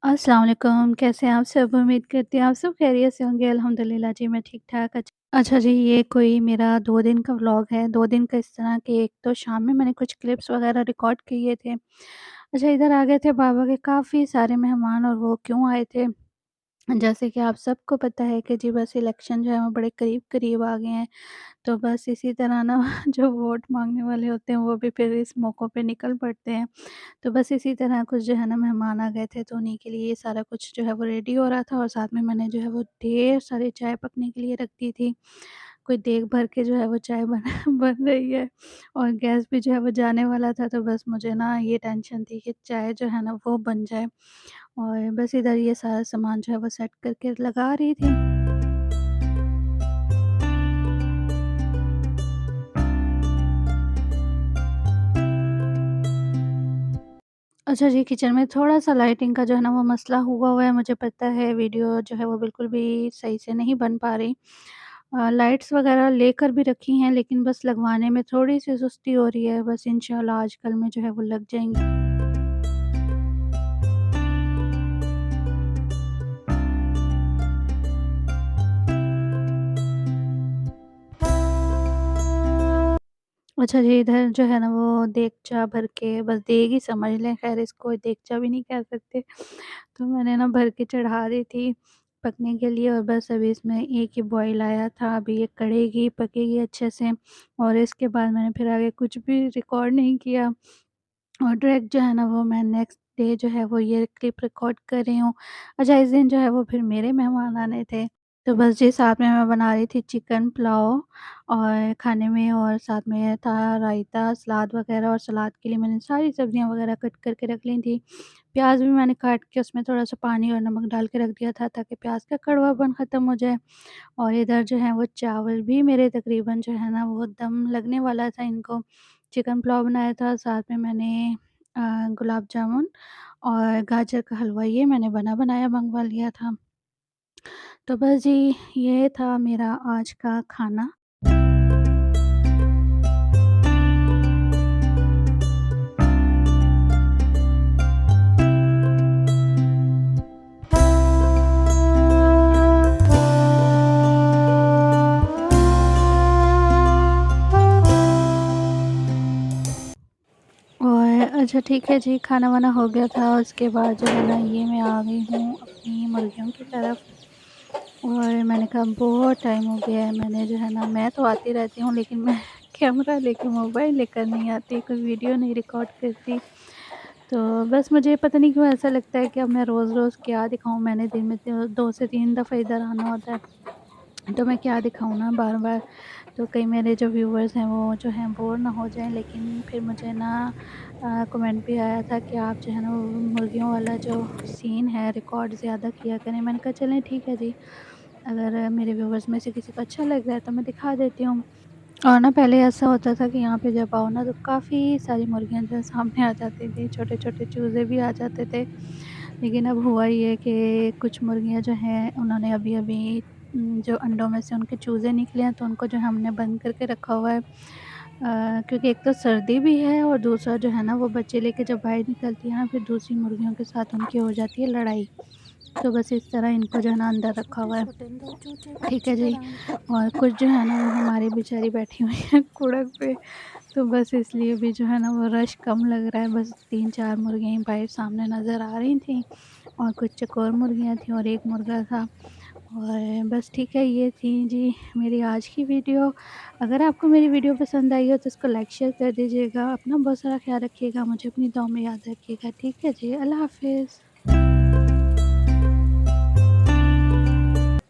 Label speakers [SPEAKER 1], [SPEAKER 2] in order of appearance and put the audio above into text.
[SPEAKER 1] अस्सलाम वालेकुम, कैसे हैं आप सब? उम्मीद करती हूँ आप सब खैरियत से होंगे। अल्हम्दुलिल्लाह जी, मैं ठीक-ठाक। अच्छा जी, ये कोई मेरा 2 दिन का व्लॉग है। 2 दिन का इस तरह कि एक तो शाम में मैंने कुछ क्लिप्स वग़ैरह रिकॉर्ड किए थे। अच्छा, इधर आ गए थे बाबा के काफ़ी सारे मेहमान, और वो क्यों आए थे? जैसे कि आप सबको पता है कि जी बस इलेक्शन जो है वो बड़े करीब-करीब आ गए हैं। तो बस इसी तरह ना जो वोट माँगने वाले होते हैं वो भी फिर इस मौकों पे निकल पड़ते हैं। तो बस इसी तरह कुछ जो है ना मेहमान आ गए थे, तो उन्हीं के लिए ये सारा कुछ जो है वो रेडी हो रहा था, और साथ में मैंने जो है वो ढेर सारी चाय पकने के लिए रख दी थी। कोई देग भर के जो है वो चाय बन बन रही है, और गैस भी जो है वो जाने वाला था, तो बस मुझे ना ये टेंशन थी कि चाय जो है ना वो बन जाए, और बस इधर ये सारा सामान जो है वो सेट करके लगा रही थी। अच्छा जी, किचन में थोड़ा-सा लाइटिंग का जो है ना वो मसला हुआ है, मुझे पता है। वीडियो जो है वो बिल्कुल भी सही से नहीं बन पा रही। लाइट्स वग़ैरह लेकर भी रखी हैं, लेकिन बस लगवाने में थोड़ी-सी सुस्ती हो रही है। बस इंशाल्लाह आज कल में जो है वो लग जाएँगी। अच्छा जी, इधर जो है ना वो देगचा भर के, बस देग ही समझ लें, ख़ैर इसको देगचा भी नहीं कह सकते। तो मैंने ना भर के चढ़ा दी थी पकने के लिए, और बस अभी इसमें एक ही बॉयल आया था, अभी ये कढ़ेगी, पकेगी अच्छे से, और इसके बाद मैंने फिर आगे कुछ भी रिकॉर्ड नहीं किया। और डायरेक्ट जो है ना वो मैं नेक्स्ट डे जो है वो ये क्लिप रिकॉर्ड कर रही हूँ। अच्छा, इस दिन जो है वो फिर मेरे मेहमान आने थे, तो बस जी साथ में मैं बना रही थी चिकन पुलाव और खाने में, और साथ में था रायता, सलाद वग़ैरह, और सलाद के लिए मैंने सारी सब्जियाँ वग़ैरह कट करके रख ली थी। प्याज़ भी मैंने काट के उसमें थोड़ा-सा पानी और नमक डाल के रख दिया था, ताकि प्याज़ का कड़वापन ख़त्म हो जाए। और इधर जो है वो चावल भी मेरे तकरीबन जो है ना वो दम लगने वाला था इनको। चिकन पुलाव बनाया था, साथ में मैंने अ, गुलाब जामुन और गाजर का हलवा ये मैंने बना-बनाया मँगवा लिया था। तो बस जी, ये था मेरा आज का खाना। और अच्छा ठीक है जी, खाना-वाना हो गया था, उसके बाद जो है ना ये मैं आ गई हूँ अपनी मुर्गियों की तरफ। और मैंने कहा बहुत टाइम हो गया है, मैंने जो है ना, मैं तो आती रहती हूँ, लेकिन मैं कैमरा लेके, मोबाइल लेकर नहीं आती, कोई वीडियो नहीं रिकॉर्ड करती। तो बस मुझे पता नहीं क्यों ऐसा लगता है कि अब मैं रोज़-रोज़ क्या दिखाऊँ, मैंने दिन में 2 से 3 दफ़ा इधर आना होता है, तो मैं क्या दिखाऊँ ना बार-बार। तो कहीं मेरे जो व्यूअर्स हैं वो जो हैं बोर ना हो जाएँ, लेकिन फिर मुझे ना कमेंट भी आया था कि आप जो है ना वो मुर्गियों वाला जो सीन है रिकॉर्ड ज़्यादा किया करें। मैंने कहा चलें ठीक है जी, अगर मेरे व्यूअर्स में से किसी को अच्छा लग रहा है तो मैं दिखा देती हूँ। और ना पहले ऐसा होता था कि यहाँ पे जब आओ ना तो काफ़ी सारी मुर्गियाँ जो है सामने आ जाती थी, छोटे-छोटे चूज़े भी आ जाते थे। लेकिन अब हुआ ये कि कुछ मुर्गियाँ जो हैं उन्होंने अभी-अभी जो अंडों में से उनके चूज़े निकले हैं, तो उनको जो है हमने बंद करके रखा हुआ है। क्योंकि एक तो सर्दी भी है, और दूसरा जो है ना वो बच्चे लेके जब बाहर निकलती है ना, फिर दूसरी मुर्गियों के साथ उनकी हो जाती है लड़ाई। तो बस इस तरह इनको जो है ना अंदर रखा हुआ है। ठीक है जी। और कुछ जो है ना वो हमारी बेचारी बैठी हुई है कुड़क पे, तो बस इसलिए भी जो है ना वो रश कम लग रहा है। बस 3-4 मुर्गियाँ ही बाहर सामने नज़र आ रही थीं, और कुछ चकोर मुर्गियाँ थीं, और 1 मुर्गा था। और बस ठीक है, ये थी जी मेरी आज की वीडियो। अगर आपको मेरी वीडियो पसंद आई हो तो इसको लाइक शेयर कर दीजिएगा। अपना बहुत सारा ख़्याल रखिएगा, मुझे अपनी दुआ में याद रखिएगा। ठीक है जी, अल्लाह हाफ़िज़।